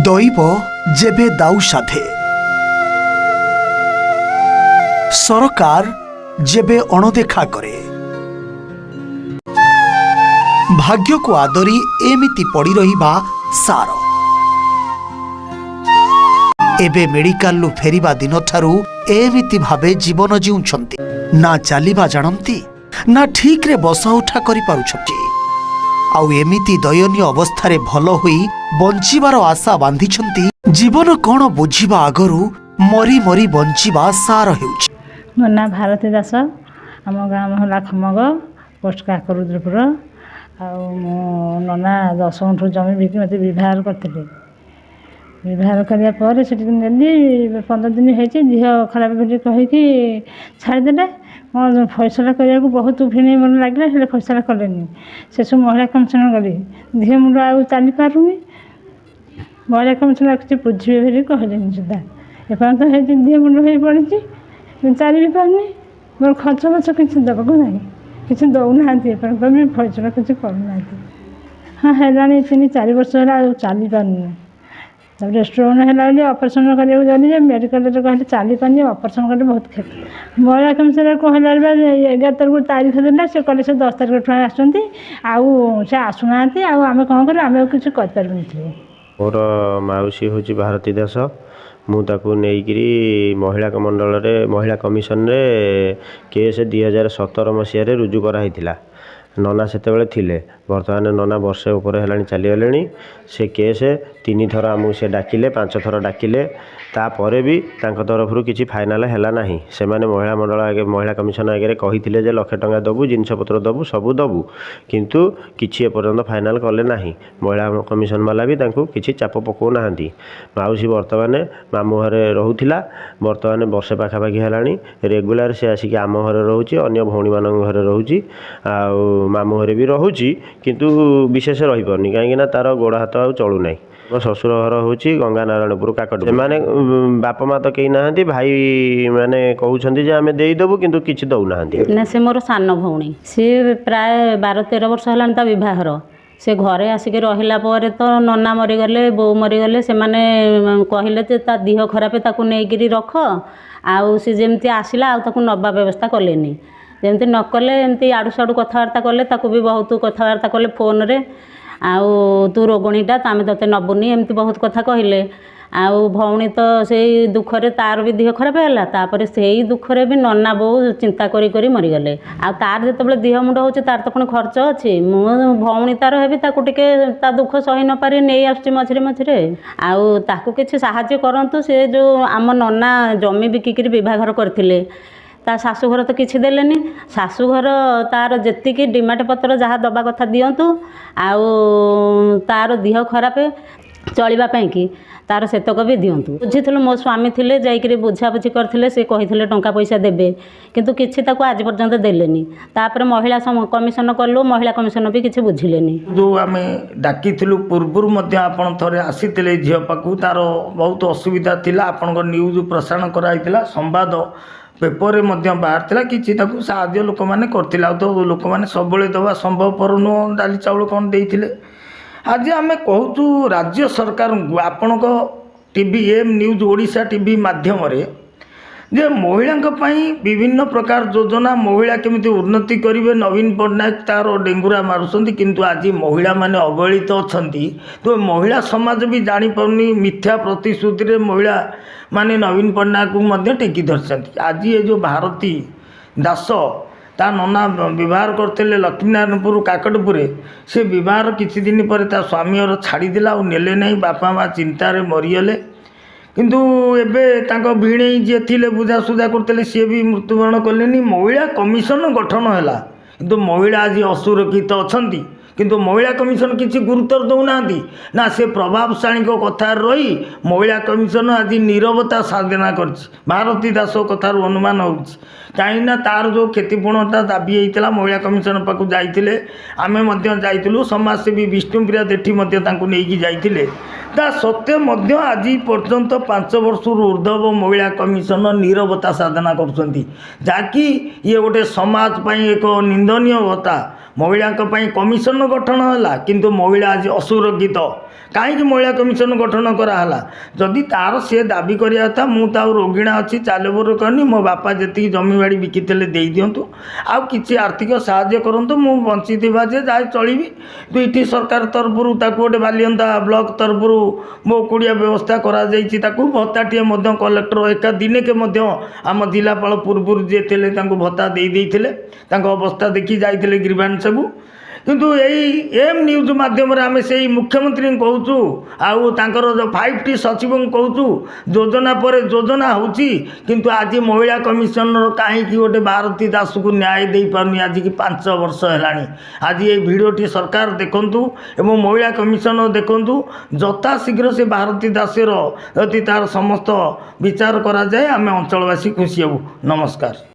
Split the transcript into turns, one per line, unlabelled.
दैव जेबे दाऊ साधे सरकार जेबे अणदेखा करे भाग्य को आदरी एमिति पड़ी रहिबा सार एबे मेडिकल फेरिबा दिन ठारू एमिति भावे जीवन जीउछंती ना चालिबा जानती ना ठीक रे बसा उठा करि पारुछंती आउ एमिति दयनीय अवस्था भल होई बंचिबार आशा बांधिछंती जीवन कौन बुझिबा आगरु मरी मरी बंचिबा सार हेउछि।
मो ना भारती दास आम गाँव है खमग पोस्ट काकरुद्रपुर मो नना 10 गुंठ जमी बिक मत बहार करते बहार करापर से नेली 15 दिन हो देह खराब कहीकि छाड़देले मैं फैसला करने को बहुत भिड़ मन लगे से फैसला कले से सब महिला कमिशनर गली देह मुंड आ चली पारूनी महिला कमिशनर किसी बुझे बोली कहले सुधा एपर्त देह मुंड हो पड़ी चली भी पारनी मोर खर्च बच किसी देवाक ना किसी दौना फैसला किसी करना हाँ है 3-4 वर्ष है चली पारनी रेस्टोरेंट है ऑपरेशन करने मेडिकल कहले चली पानी ऑपरेशन कले बहुत क्षति महिला कमिशनर कहला 11 तारीख देला से कहले से 10 तारीख आसुँच से आसुना आम कौन कर आम किसी करें।
मोर मौसी हूँ भारती दास मुझे नहीं महिला मंडल महिला कमिशन रे केस 2017 मसीह रुजु कराई नना से बर्तमान नना वर्षे उपर है चलीगले से केस 3 थर आमको से डाकिले 5 थर डाकिले तापर भी तरफ किसी फाइनाल है ना से महिला मंडल आगे महिला कमिशन आगे कही जे 1 लाख टंका दबू जिनपतर दबू सबू दबू किंतु किसी एपर्यंत फाइनाल कले ना महिला कमिशन वाला भी किसी चाप पकाउना मौसी बर्तमान मामू घरे रोला बर्तमान वर्षे पाखापाखि है रेगुलार से आसिक आम घरे रोचे अन्य भौणी मान घरे रोचे मामू घरे भी रोचे किंतु विशेष रही पारनी कहीं तार गोड़ हाथ आ चलूना मो शशुर घर हूँ गंगा नारायणपुर काकट से बापा माँ तो कहीं ना भाई मैंने कहते आम देदेबू कि किसी दौना
ना से मोर सान भौणी सी प्राय 12-13 वर्ष है बहार से घरे आसिक रहिला पर तो नना मरीगले बो मरीगले से माने कहले ता देह खराब ताकू नहीं रख आउ सी जमती आसला आउ नवा व्यवस्था कलेनी जमती नकले एमती आड़ू साड़ू कथबार्ता कले ताकू भी बहुत कथबार्ता कले फोन रे आउ तू रोगणीटा आम ते नबुनी एमती बहुत कथा कहले आउ भौणी तो से दुखरे तार भी देह खराब है तापर से दुखरे भी नना बो चिंता करी मरीगले आ तार जो देह मुंड हो तार तो पुणी खर्च अच्छी मु भौणी तार है ता दुख सही न पारि नहीं आसुची मझे मझे आउ ताकू किसी साहाय्य करंतु से जो आम नना जमी बिकिकी विभाघर करथिले ता शाशुघर तो किसी देलेनी शाशुघर तार जी डिमांड पत्र जहाँ दबा कथा दिंतु आउ तार देह खराब चलवाई कि तार सेतक भी दिंतु बुझीलु मो स्वामी थे जाकि बुझाबुझी करते से कही टंका पैसा देवे किंतु किसी आज पर्यंत देलेनी तापर महिला कमिशन कलु महिला कमिशन भी किसी बुझिलेनी
जो आम डाकी पूर्व आपड़ थे आसी झील पाक तार बहुत असुविधा थिला आपण न्यूज प्रसारण कराइला संवाद पेपर में बाहर किसी साहाय्य लोक मैंने करते तो लोक मैंने सब दवा संभवपर नुह डाली चाउल कौन देते आज आम कहूँ राज्य सरकार आपण TV M news Odisha TV माध्यम जे महिला विभिन्न प्रकार योजना महिला केमिति उन्नति करेंगे नवीन पट्टनायक तार डेंगुरा मारुंट किंतु आज महिला माने अवहेलित अच्छा तो महिला समाज भी जापारनी मिथ्या प्रतिश्रुति रे महिला माने नवीन पट्टनायक टेकी धरती आज ये जो भारती दास ता नना बहार करते लक्ष्मीनारायणपुर काकटपुर से बहार किसी दिन पर ता स्वामी और छाड़देला और नेले नहीं बापा माँ चिंतार मरीगले किंतु एबे तांको भिणे जी थे बुझासुझा करते सी भी मृत्युवरण कले महिला कमिशन गठन है किंतु महिला आज असुरक्षित अच्छा किंतु महिला कमिशन किसी गुरुत्व दौना ना से प्रभावशाली कथार रही महिला कमिशन आज नीरवता साधना कर भारती दास कथार अनुमान हो कहीं तार जो क्षतिपूर्णता दाबी होता महिला कमिशन पाक जाइए आम जाइलु समाजसेवी विष्णुप्रिया देठी नहीं जाइए ता सत्य आज पर्यंत 5 वर्ष ऊर्ध्व महिला कमिशन नीरवता साधना कर जहाँकि ये गोटे समाज एक निंदनीय कथा महिला कमिशन गठन है किंतु महिला आज असुरक्षित कहीं महिला कमिशन गठन कराला जदि तार सी दाबी करा था मुझे रोगिणा अच्छी चालबर करनी मो बापा जी जमी बाड़ी बिकिते दे दिंतु आउ कि आर्थिक साहाय्य करूँ मु बंची जाए चलि दुईटी सरकार तरफ गोटे बालियंता ब्लॉक तरफ मो कुड़िया व्यवस्था करा भत्ताटे कलेक्टर एका दिने के आम जिलापाल पूर्व जी थे भत्ता देते अवस्था देखी जाते ग्रीवांस सबू किंतु यही एम न्यूज माध्यम आम से मुख्यमंत्री कहूँ आउ तांकर जो 5T सचिव कहूँ योजना पर योजना होची किंतु आज महिला कमिशनर कहीं गोटे भारती दास को न्याय दे पारनी आज की 5 वर्ष है आज ये भिडटी सरकार देखु एवं महिला कमिशनर देखु जथा शीघ्र से भारती दासर यदि तार समस्त विचार करा जाए आम अंचलवासी खुशी हबू। नमस्कार।